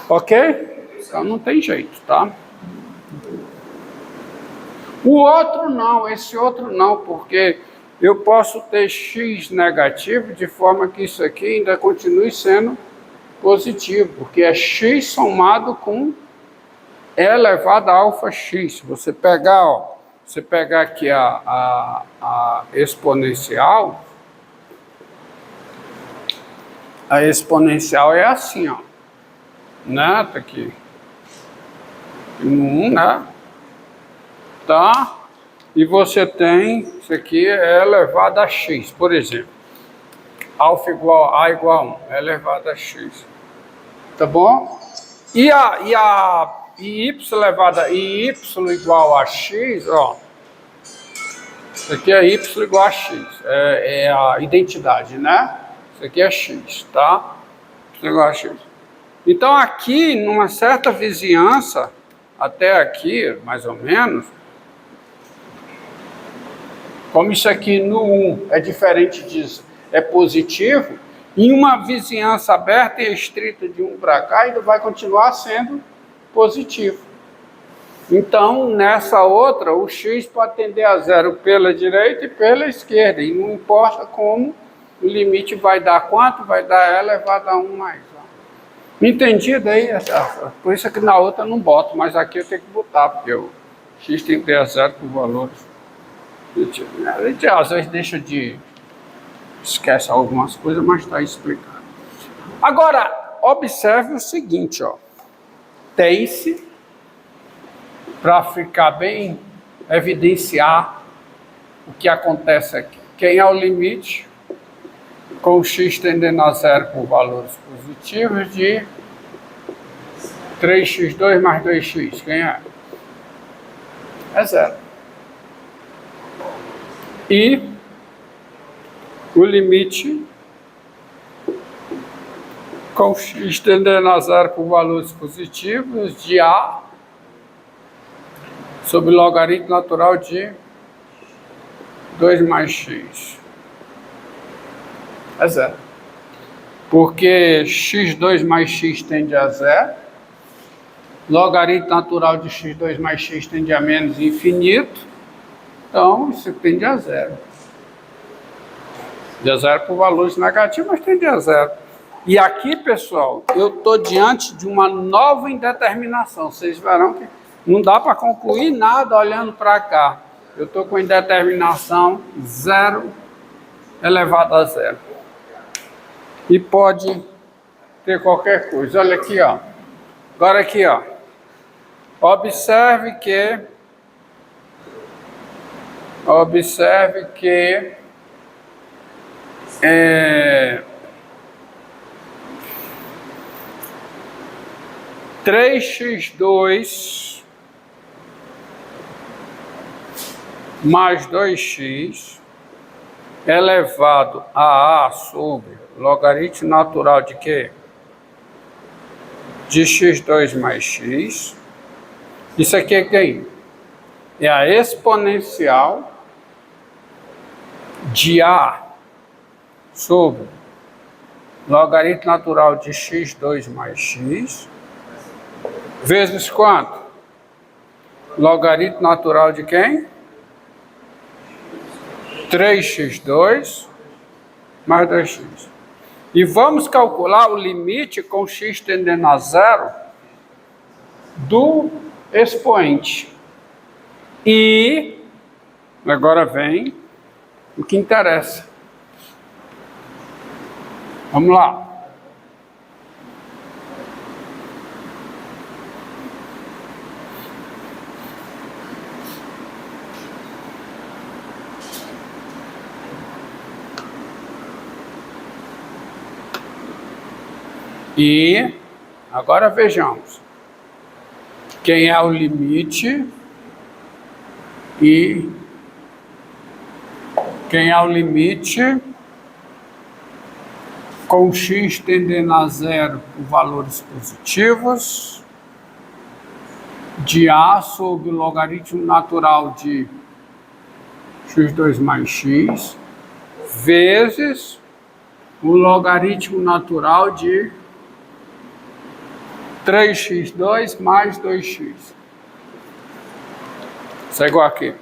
Ok? Então não tem jeito, tá? O outro não, esse outro não, porque eu posso ter x negativo de forma que isso aqui ainda continue sendo positivo, porque é x somado com e elevado a alfa x. Você pegar, ó, você pegar aqui a exponencial é assim, ó, né? Tá aqui. No 1, né? Tá? E você tem, isso aqui é elevado a x, por exemplo. Alfa igual a igual a 1, é elevado a x. Tá bom? E y elevado a y igual a x, ó. Isso aqui é y igual a x. É a identidade, né? Isso aqui é x, tá? Y igual a x. Então aqui, numa certa vizinhança, até aqui, mais ou menos, como isso aqui no 1 é diferente disso, é positivo, em uma vizinhança aberta e estrita de 1 para cá, ele vai continuar sendo positivo. Então, nessa outra, o x pode tender a zero pela direita e pela esquerda, e não importa como, o limite vai dar quanto? Vai dar elevado a 1 mais. Entendido aí? Por isso que na outra eu não boto, mas aqui eu tenho que botar, porque o x tem que ter a zero por valores. A gente às vezes deixa de... esquece algumas coisas, mas está explicado. Agora, observe o seguinte, ó. Tem-se, para ficar bem, evidenciar o que acontece aqui. Quem é o limite? Com o x tendendo a zero por valores positivos de 3x2 mais 2x. Quem é? É zero. E o limite com x tendendo a zero por valores positivos de a sobre o logaritmo natural de 2 mais x. É zero. Porque x2 mais x tende a zero. Logaritmo natural de x2 mais x tende a menos infinito. Então, isso tende a zero. De zero por valores negativos, mas tende a zero. E aqui, pessoal, eu estou diante de uma nova indeterminação. Vocês verão que não dá para concluir nada olhando para cá. Eu estou com indeterminação 0 elevado a zero. E pode ter qualquer coisa. Olha aqui, ó. Agora aqui, ó. Observe que 3x2 mais 2x elevado a A sobre logaritmo natural de quê? De x2 mais x. Isso aqui é quem? É a exponencial de A sobre logaritmo natural de x2 mais x, vezes quanto? Logaritmo natural de quem? 3x2 mais 2x. E vamos calcular o limite com x tendendo a zero do expoente. E agora vem o que interessa. Vamos lá. E agora vejamos quem é o limite e quem é o limite com x tendendo a zero por valores positivos de A sobre o logaritmo natural de x2 mais x vezes o logaritmo natural de 3x2 mais 2x. Isso é igual aqui.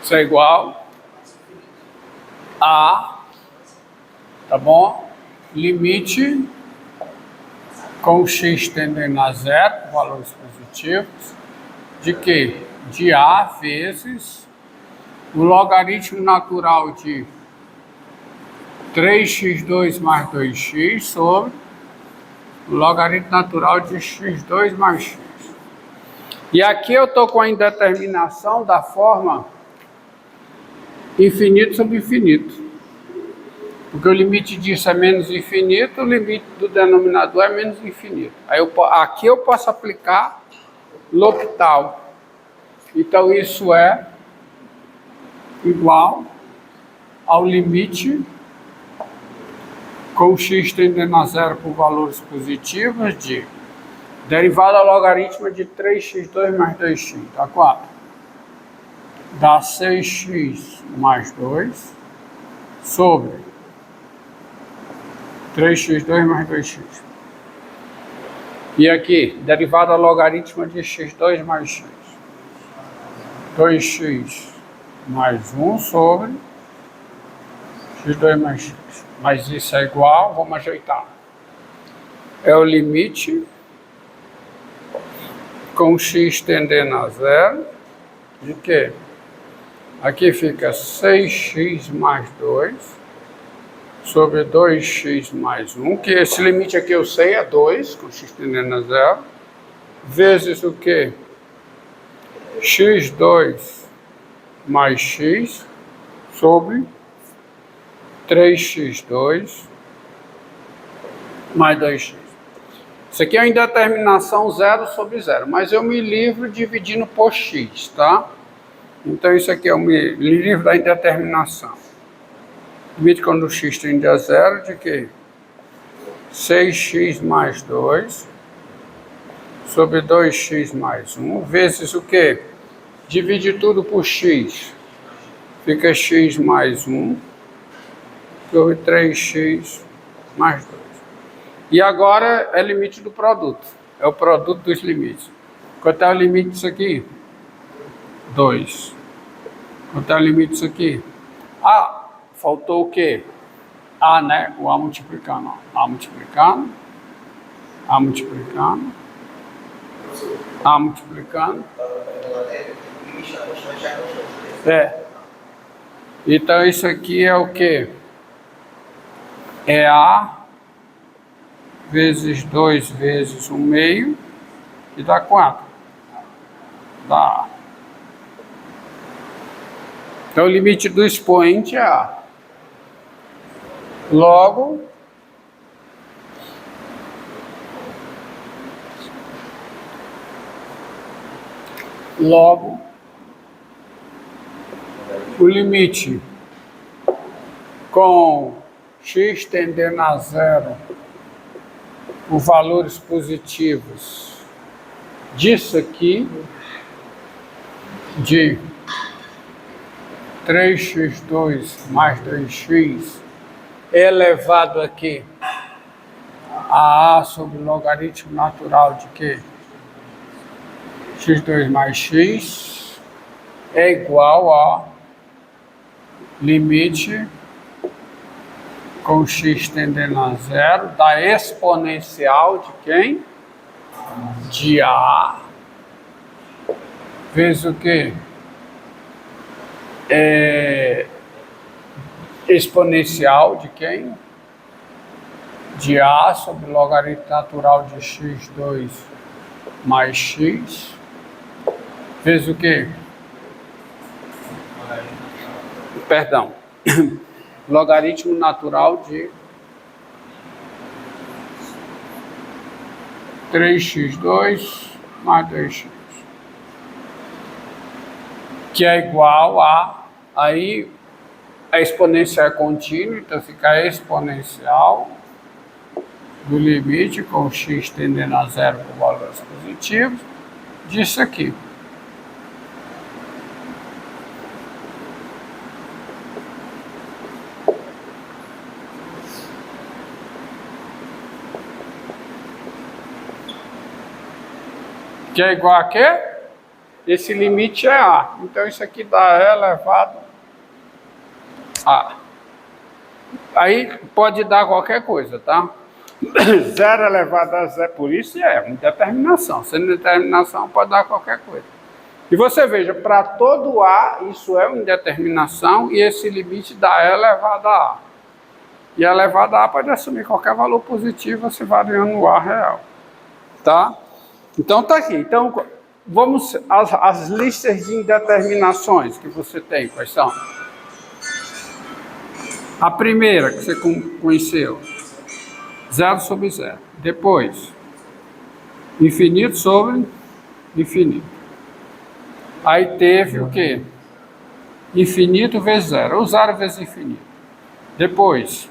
Isso é igual a, tá bom? Limite com x tendendo a zero, valores positivos, de quê? De a vezes o logaritmo natural de 3x2 mais 2x sobre o logaritmo natural de x2 mais x. E aqui eu estou com a indeterminação da forma infinito sobre infinito. Porque o limite disso é menos infinito, o limite do denominador é menos infinito. Aí aqui eu posso aplicar L'Hopital. Então isso é igual ao limite com x tendendo a zero por valores positivos de derivada logarítmica de 3x2 mais 2x, dá 4. Dá 6x mais 2 sobre 3x2 mais 2x. E aqui, derivada logarítmica de x2 mais x. 2x mais 1 sobre x2 mais x. Mas isso é igual, vamos ajeitar. É o limite com x tendendo a zero de quê? Aqui fica 6x mais 2 sobre 2x mais 1, que esse limite aqui eu sei é 2, com x tendendo a zero, vezes o quê? x2 mais x sobre 3x2 mais 2x. Isso aqui é uma indeterminação 0 sobre 0, mas eu me livro dividindo por x, tá? Então isso aqui eu me livro da indeterminação. Limite quando o x tende a zero de quê? 6x mais 2 sobre 2x mais 1, vezes o quê? Divide tudo por x. Fica x mais 1 sobre 3x mais 2. E agora é limite do produto. É o produto dos limites. Quanto é o limite disso aqui? 2. Quanto é o limite disso aqui? Ah! Faltou o quê? A, né? O A multiplicando. A multiplicando. A multiplicando. A multiplicando. É. Então isso aqui é o quê? É A vezes 2 vezes 1 meio. E dá 4. Dá A. Então o limite do expoente é A. Logo, o limite com x tendendo a zero por valores positivos disso aqui, de 3x2 mais 2x, elevado aqui a A sobre o logaritmo natural de quê? x2 mais x é igual a limite com x tendendo a zero da exponencial de quem? De A vezes o quê? Exponencial de quem? De A sobre o logaritmo natural de x2 mais x, vezes o quê? Perdão. Logaritmo natural de 3x2 mais 2x. Que é igual a... Aí a exponencial é contínua, então fica a exponencial do limite com x tendendo a zero por valores positivos disso aqui. Que é igual a quê? Esse limite é A. Então isso aqui dá E elevado a. Aí pode dar qualquer coisa, tá? 0 elevado a 0, por isso é uma indeterminação. Sendo indeterminação pode dar qualquer coisa. E você veja, para todo A, isso é uma indeterminação e esse limite dá E elevado a A. E elevado a A pode assumir qualquer valor positivo se variando o A real. Tá? Então tá aqui. Então vamos às listas de indeterminações que você tem. Quais são? A primeira que você conheceu. 0 sobre 0. Depois, infinito sobre infinito. Aí teve o quê? Infinito vezes 0. Ou 0 vezes infinito. Depois,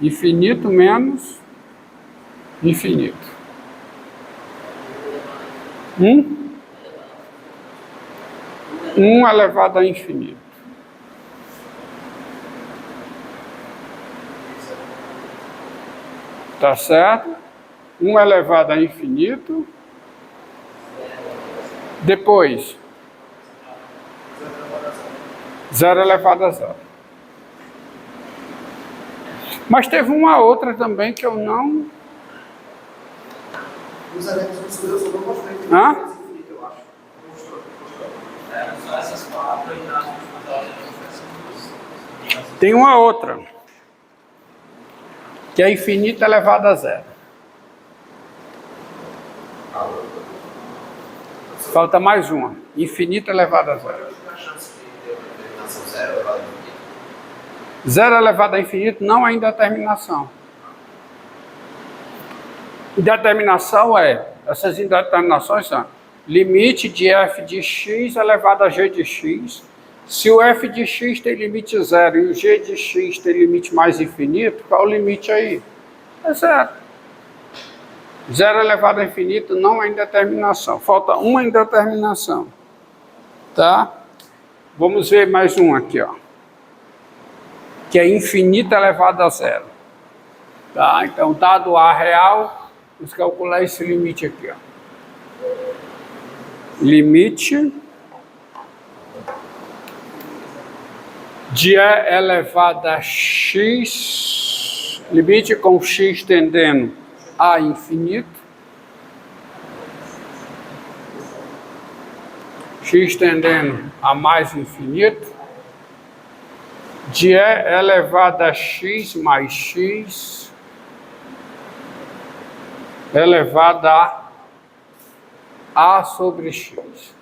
infinito menos infinito. 1 elevado a infinito. Tá certo? 1 elevado a infinito. Depois, 0 elevado a 0. Mas teve uma outra também que eu não... Hã? Tem uma outra, que é infinito elevado a 0. Falta mais uma. Infinito elevado a 0. 0 elevado a infinito não é indeterminação. Indeterminação é... Essas indeterminações são limite de f de x elevado a g de x. Se o f de x tem limite 0 e o g de x tem limite mais infinito, qual é o limite aí? É 0. 0 elevado a infinito não é indeterminação. Falta uma indeterminação. Tá? Vamos ver mais um aqui, ó. Que é infinito elevado a 0. Tá? Então, dado A real, vamos calcular esse limite aqui, ó. Limite de E elevado a x, limite com x tendendo a infinito, x tendendo a mais infinito, de E elevado a x mais x elevado a sobre x.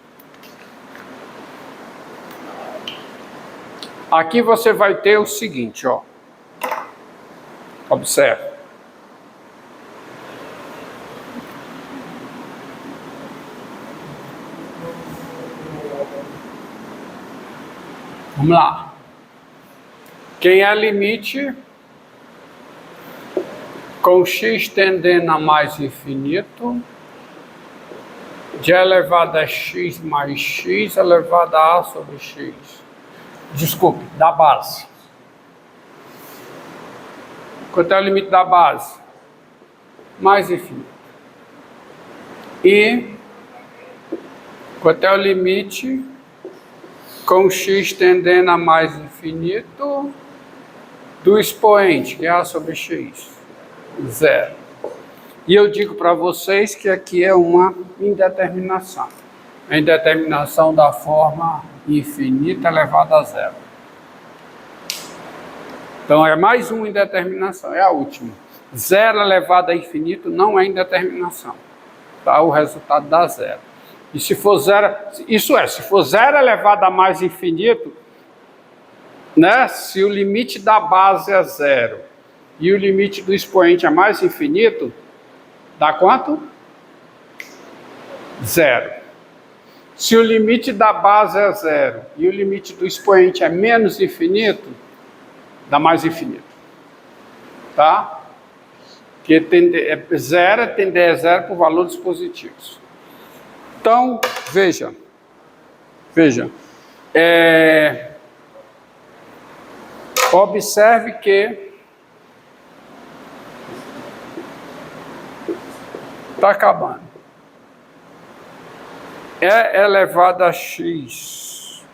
Aqui você vai ter o seguinte, ó. Observe. Vamos lá. Quem é limite com x tendendo a mais infinito, de elevado a x mais x elevado a sobre x. Desculpe, da base. Quanto é o limite da base? Mais infinito. E quanto é o limite com x tendendo a mais infinito do expoente, que é a sobre x? 0. E eu digo para vocês que aqui é uma indeterminação. A indeterminação da forma infinita elevada a 0. Então é mais uma indeterminação, é a última. 0 elevado a infinito não é indeterminação. Tá? O resultado dá 0. E se for 0, isso é, se for 0 elevado a mais infinito, né? Se o limite da base é 0 e o limite do expoente é mais infinito, dá quanto? 0. Se o limite da base é 0 e o limite do expoente é menos infinito, dá mais infinito. Tá? Porque 0 tende a 0 por valores positivos. Então, veja. Observe que está acabando. E elevado a x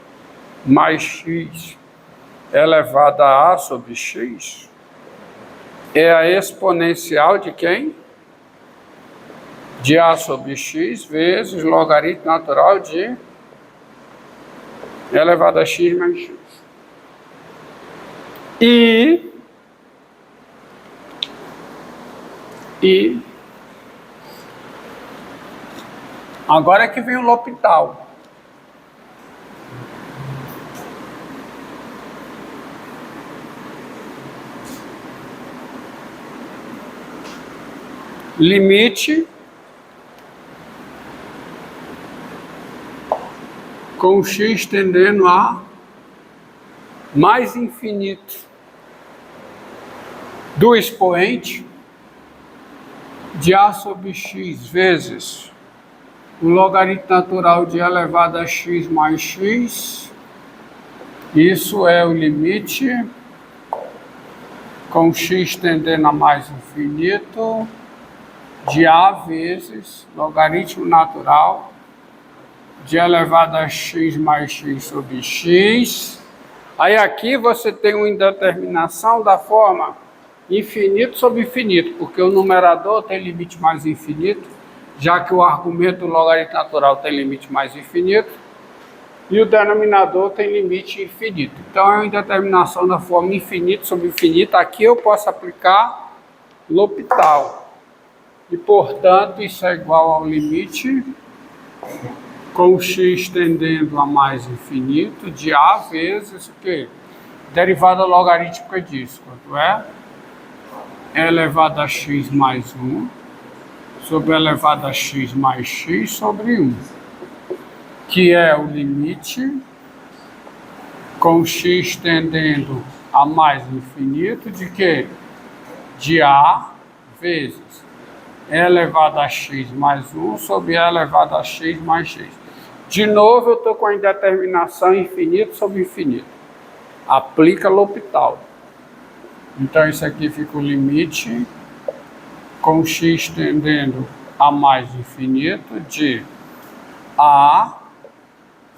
mais x elevado a sobre x é a exponencial de quem? De a sobre x vezes logaritmo natural de elevado a x mais x. E agora é que vem o L'Hopital. Limite com x tendendo a mais infinito do expoente de a sobre x vezes o logaritmo natural de elevado a x mais x. Isso é o limite com x tendendo a mais infinito de a vezes logaritmo natural de elevado a x mais x sobre x. Aí aqui você tem uma indeterminação da forma infinito sobre infinito, porque o numerador tem limite mais infinito, já que o argumento do logaritmo natural tem limite mais infinito, e o denominador tem limite infinito. Então é uma indeterminação da forma infinito sobre infinito. Aqui eu posso aplicar L'Hopital. E, portanto, isso é igual ao limite com x tendendo a mais infinito de a vezes o quê? Derivada logarítmica disso. Quanto é? E elevado a x mais 1 sobre elevado a x mais x sobre 1. Que é o limite com x tendendo a mais infinito de quê? De a vezes E elevado a x mais 1 sobre E elevado a x mais x. De novo, eu estou com a indeterminação infinito sobre infinito. Aplica L'Hopital. Então, isso aqui fica o limite com x tendendo a mais infinito de a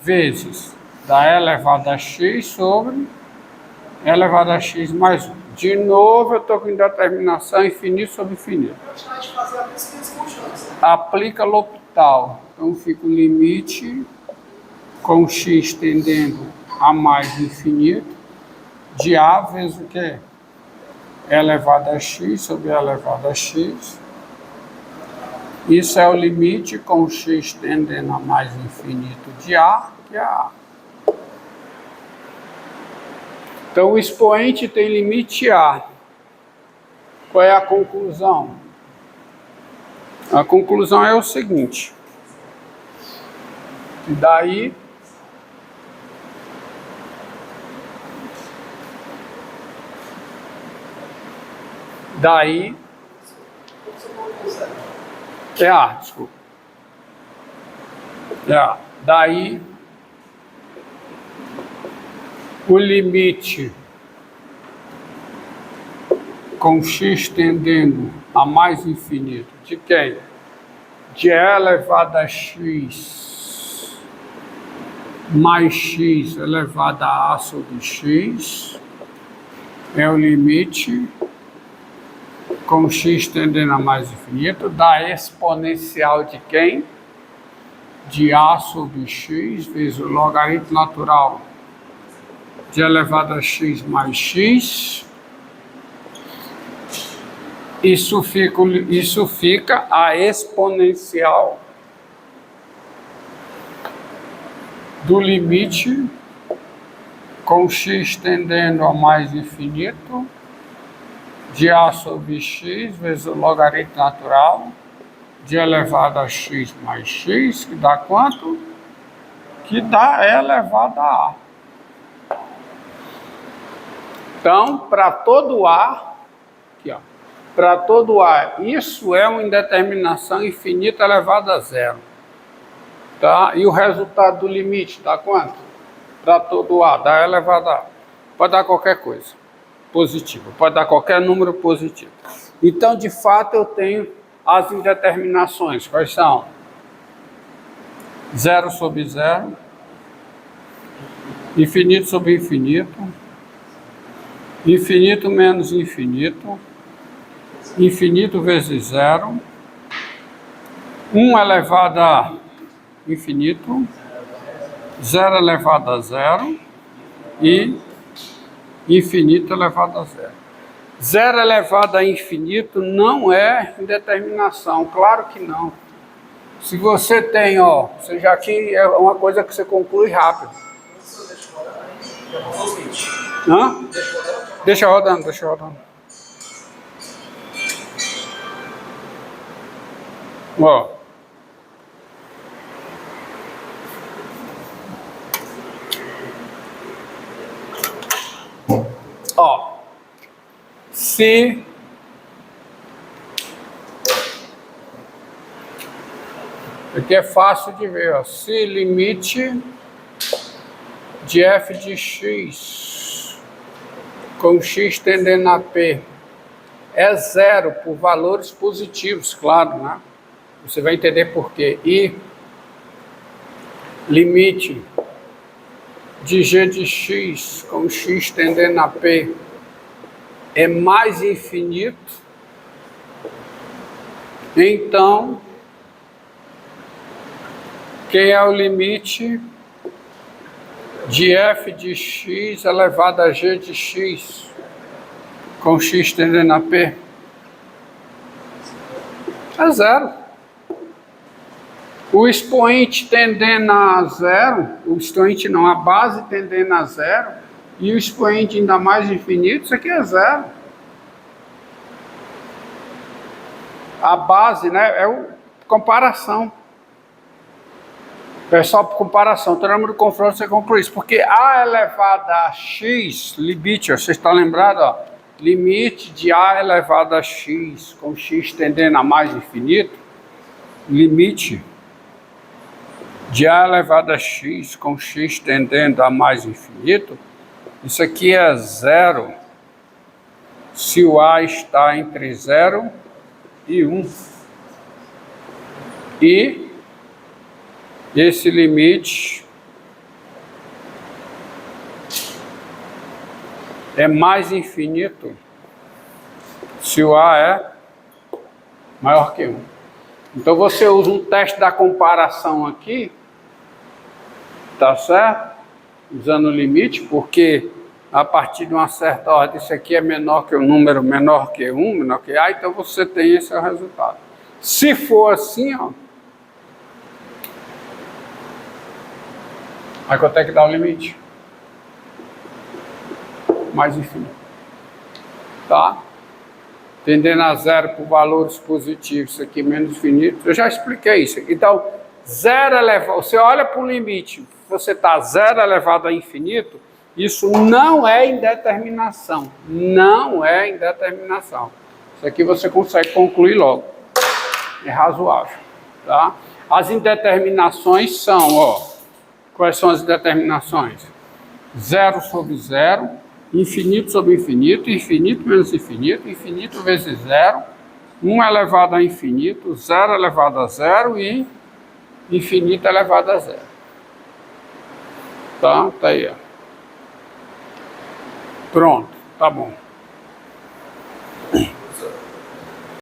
vezes da E elevado a x sobre E elevado a x mais 1. De novo, eu estou com indeterminação infinito sobre infinito. Aplica L'Hopital. Então, fica o limite com x tendendo a mais infinito de a vezes o quê? E elevado a x sobre E elevado a x. Isso é o limite com x tendendo a mais infinito de a, que é a. Então, o expoente tem limite a. Qual é a conclusão? A conclusão é o seguinte. E daí desculpa. Daí o limite com x tendendo a mais infinito de quem? De E elevado a x mais x elevado a sobre x é o limite com x tendendo a mais infinito da exponencial de quem? De a sobre x vezes o logaritmo natural de elevado a x mais x. Isso fica a exponencial do limite com x tendendo a mais infinito de a sobre x vezes o logaritmo natural de elevado a x mais x, que dá quanto? Que dá E elevado a a. Então, para todo A, aqui ó, para todo A, isso é uma indeterminação infinita elevada a zero. Tá? E o resultado do limite dá quanto? Para todo A, dá E elevado a A. Pode dar qualquer coisa positiva, pode dar qualquer número positivo. Então, de fato, eu tenho as indeterminações. Quais são? Zero sobre zero. Infinito sobre infinito. Infinito menos infinito. Infinito vezes zero. 1 elevado a infinito. 0 elevado a zero. E infinito elevado a zero. 0 elevado a infinito não é indeterminação, claro que não. Se você tem, ó, você já aqui é uma coisa que você conclui rápido. Hã? Deixa rodando, deixa rodando. Ó. Ó. Se aqui é fácil de ver, ó. Se limite de f de x com x tendendo a p é zero por valores positivos, claro, né? Você vai entender por quê. E limite de g de x com x tendendo a p é mais infinito, então quem é o limite de f de x elevado a g de x com x tendendo a p? É zero. O expoente tendendo a zero, o expoente não, a base tendendo a zero, e o expoente ainda mais infinito, isso aqui é zero. A base, né, é comparação. É só por comparação. Teorema do confronto você conclui isso. Porque a elevado a x, limite, ó, você está lembrado? Ó, limite de a elevado a x com x tendendo a mais infinito. Limite de a elevado a x com x tendendo a mais infinito. Isso aqui é zero se o a está entre 0 e 1. E esse limite é mais infinito se o a é maior que 1. Então você usa um teste da comparação aqui, tá certo? Usando o limite, porque a partir de uma certa ordem, isso aqui é menor que o número, menor que 1, menor que a, então você tem esse resultado. Se for assim, ó, aí quanto é que dá o limite? Mais infinito. Tá? Tendendo a zero por valores positivos, isso aqui menos infinito. Eu já expliquei isso. Então, zero elevado, você olha para o limite, você está zero elevado a infinito, isso não é indeterminação. Não é indeterminação. Isso aqui você consegue concluir logo. É razoável. Tá? As indeterminações são, ó, quais são as indeterminações? Zero sobre zero, infinito sobre infinito, infinito menos infinito, infinito vezes zero, 1 elevado a infinito, 0 elevado a zero e infinito elevado a zero. Tá aí, ó. Pronto, tá bom.